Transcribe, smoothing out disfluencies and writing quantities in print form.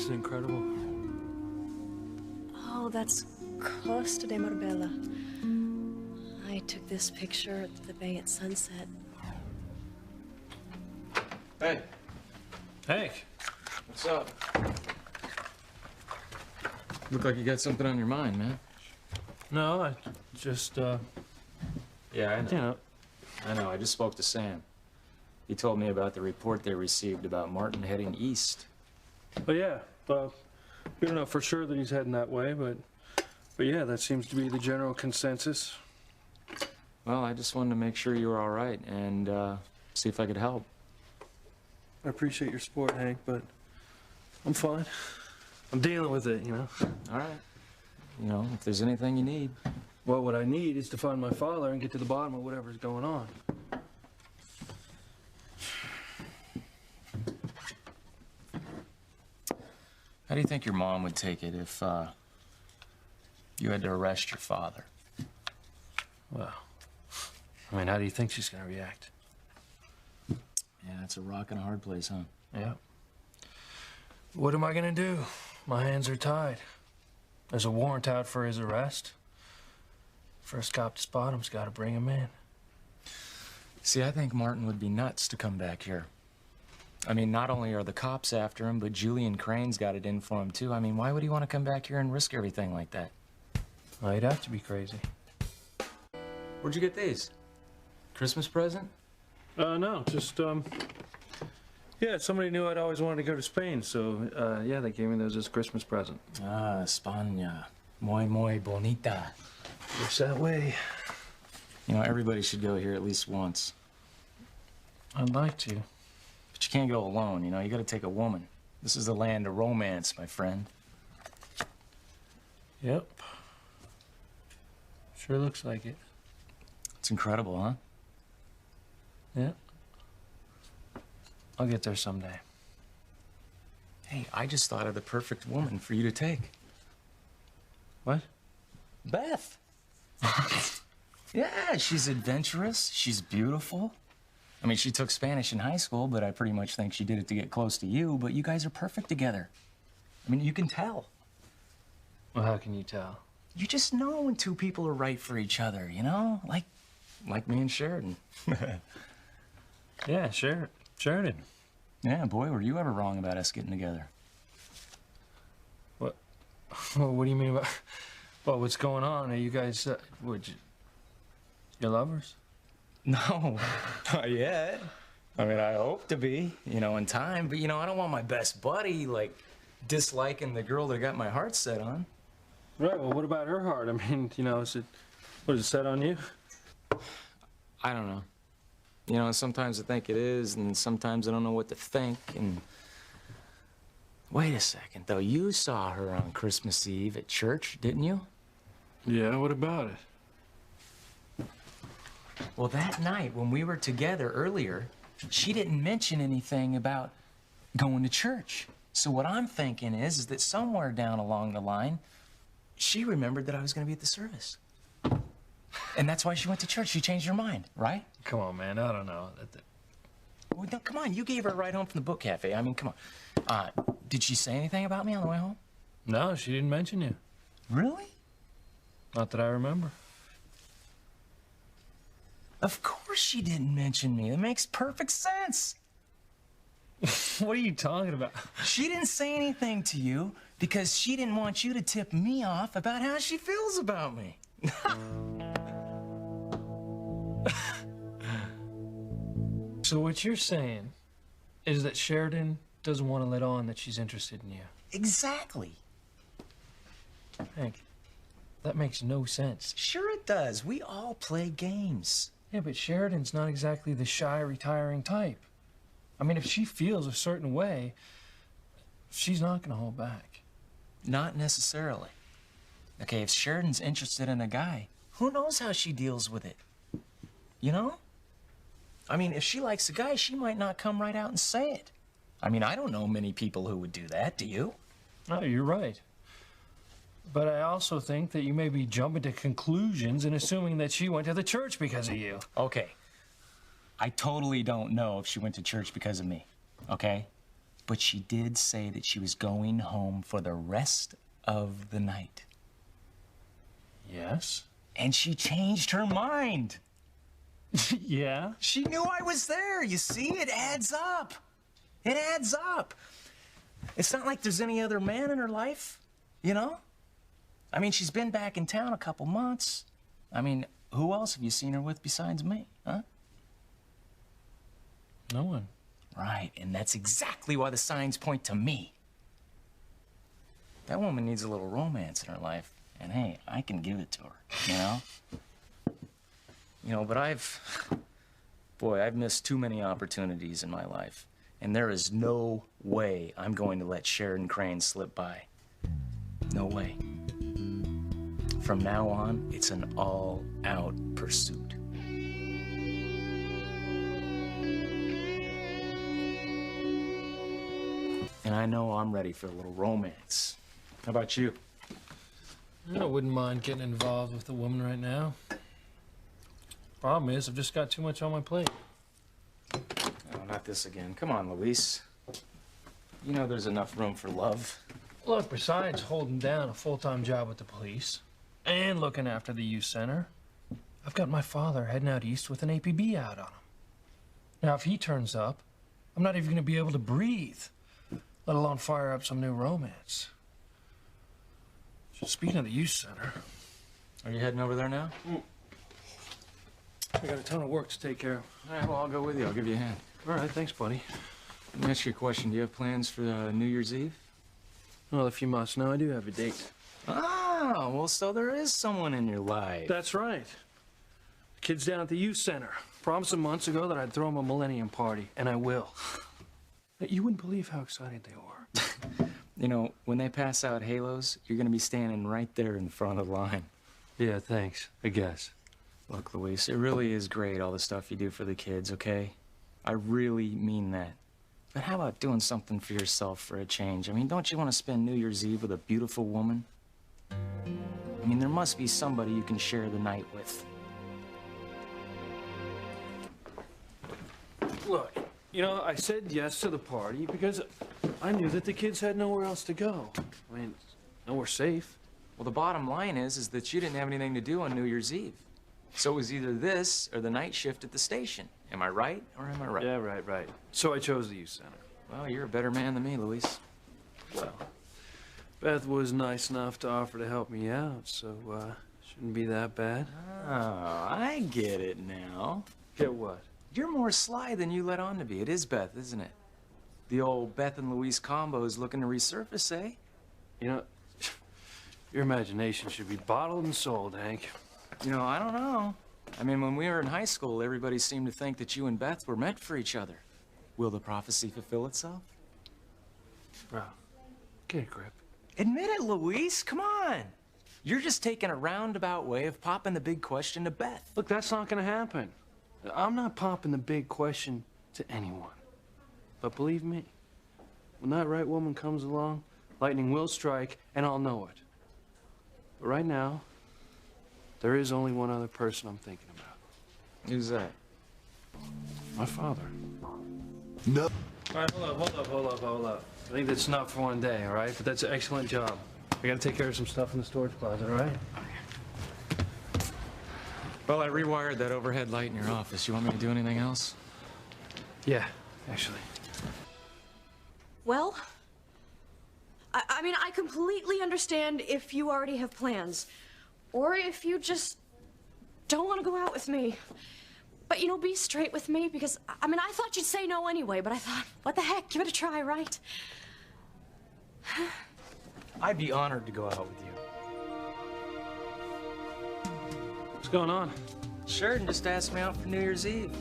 This is incredible. Oh, that's Costa de Marbella. I took this picture at the bay at sunset. Hey. Hank. What's up? Look like you got something on your mind, man. No, I just, Yeah, I know. you know. I know. I just spoke to Sam. He told me about the report they received about Martin heading east. But yeah, we don't know for sure that he's heading that way, but yeah, that seems to be the general consensus. Well, I just wanted to make sure you were all right and see if I could help. I appreciate your support, Hank, but I'm fine. I'm dealing with it, you know. All right. You know, if there's anything you need. Well, what I need is to find my father and get to the bottom of whatever's going on. How do you think your mom would take it if you had to arrest your father? Well, I mean, how do you think she's gonna react? Yeah, it's a rock and a hard place, huh? Yeah. What am I gonna do? My hands are tied. There's a warrant out for his arrest. First cop to spot him's gotta bring him in. See, I think Martin would be nuts to come back here. I mean, not only are the cops after him, but Julian Crane's got it in for him, too. I mean, why would he want to come back here and risk everything like that? Well, he'd have to be crazy. Where'd you get these? Christmas present? No, just, yeah, somebody knew I'd always wanted to go to Spain, so, yeah, they gave me those as a Christmas present. Ah, España. Muy bonita. Looks that way. You know, everybody should go here at least once. I'd like to. But you can't go alone, you know? You gotta take a woman. This is the land of romance, my friend. Yep. Sure looks like it. It's incredible, huh? Yeah. I'll get there someday. Hey, I just thought of the perfect woman for you to take. What? Beth. Yeah, she's adventurous. She's beautiful. I mean, she took Spanish in high school, but I pretty much think she did it to get close to you. But you guys are perfect together. I mean, you can tell. Well, how can you tell? You just know when two people are right for each other, you know? Like me and Sheridan. Yeah, Sheridan. Yeah, boy, were you ever wrong about us getting together? What? Well, what do you mean about... Well, what's going on? Are you guys, you're lovers? No, not yet. I mean, I hope to be, you know, in time. But, you know, I don't want my best buddy, like, disliking the girl that got my heart set on. Right, well, what about her heart? I mean, you know, what is it set on you? I don't know. You know, sometimes I think it is, and sometimes I don't know what to think, and... Wait a second, though. You saw her on Christmas Eve at church, didn't you? Yeah, what about it? Well, that night when we were together earlier, she didn't mention anything about going to church. So what I'm thinking is that somewhere down along the line, she remembered that I was going to be at the service. And that's why she went to church. She changed her mind, right? Come on, man, I don't know. Well, no, come on, you gave her a ride home from the book cafe. I mean, come on. Did she say anything about me on the way home? No, she didn't mention you. Really? Not that I remember. Of course she didn't mention me. It makes perfect sense. What are you talking about? She didn't say anything to you because she didn't want you to tip me off about how she feels about me. So what you're saying is that Sheridan doesn't want to let on that she's interested in you. Exactly. Hank, that makes no sense. Sure it does. We all play games. Yeah, but Sheridan's not exactly the shy, retiring type. I mean, if she feels a certain way, she's not going to hold back. Not necessarily. Okay, if Sheridan's interested in a guy, who knows how she deals with it? You know? I mean, if she likes a guy, she might not come right out and say it. I mean, I don't know many people who would do that, do you? No, you're right. But I also think that you may be jumping to conclusions and assuming that she went to the church because of you. Okay. I totally don't know if she went to church because of me, okay? But she did say that she was going home for the rest of the night. Yes? And she changed her mind. Yeah? She knew I was there. You see, it adds up. It adds up. It's not like there's any other man in her life, you know? I mean, she's been back in town a couple months. I mean, who else have you seen her with besides me, huh? No one. Right, and that's exactly why the signs point to me. That woman needs a little romance in her life, and hey, I can give it to her, you know? But I've missed too many opportunities in my life, and there is no way I'm going to let Sheridan Crane slip by. No way. From now on, it's an all-out pursuit. And I know I'm ready for a little romance. How about you? I wouldn't mind getting involved with a woman right now. Problem is, I've just got too much on my plate. Oh, not this again. Come on, Luis. You know there's enough room for love. Look, besides holding down a full-time job with the police and looking after the youth center, I've got my father heading out east with an APB out on him. Now, if he turns up, I'm not even going to be able to breathe, let alone fire up some new romance. Speaking of the youth center, Are you heading over there now? I got a ton of work to take care of. All right, well, I'll go with you. I'll give you a hand. All right, thanks, buddy. Let me ask you a question. Do you have plans for New Year's Eve? Well, if you must know, I do have a date. Oh, well, so there is someone in your life. That's right. The kid's down at the youth center. Promised them months ago that I'd throw him a millennium party, and I will. You wouldn't believe how excited they were. When they pass out halos, you're going to be standing right there in front of the line. Yeah, thanks, I guess. Look, Luis, it really is great, all the stuff you do for the kids, okay? I really mean that. But how about doing something for yourself for a change? I mean, don't you want to spend New Year's Eve with a beautiful woman? I mean, there must be somebody you can share the night with. Look, I said yes to the party because I knew that the kids had nowhere else to go. I mean, nowhere safe. Well, the bottom line is that you didn't have anything to do on New Year's Eve. So it was either this or the night shift at the station. Am I right or am I right? Yeah, right. So I chose the youth center. Well, you're a better man than me, Luis. Well, Beth was nice enough to offer to help me out, so shouldn't be that bad. Oh, I get it now. Get what? You're more sly than you let on to be. It is Beth, isn't it? The old Beth and Luis combo is looking to resurface, eh? Your imagination should be bottled and sold, Hank. I don't know. I mean, when we were in high school, everybody seemed to think that you and Beth were meant for each other. Will the prophecy fulfill itself? Bro, get a grip. Admit it, Luis. Come on. You're just taking a roundabout way of popping the big question to Beth. Look, that's not gonna happen. I'm not popping the big question to anyone. But believe me, when that right woman comes along, lightning will strike, and I'll know it. But right now, there is only one other person I'm thinking about. Who's that? My father. No. All right, hold up. I think that's enough for one day, all right? But that's an excellent job. I gotta take care of some stuff in the storage closet, all right? Well, I rewired that overhead light in your office. You want me to do anything else? Yeah, actually. Well, I mean, I completely understand if you already have plans. Or if you just don't want to go out with me. But, be straight with me because, I mean, I thought you'd say no anyway, but I thought, what the heck, give it a try, right? I'd be honored to go out with you. What's going on? Sheridan just asked me out for New Year's Eve.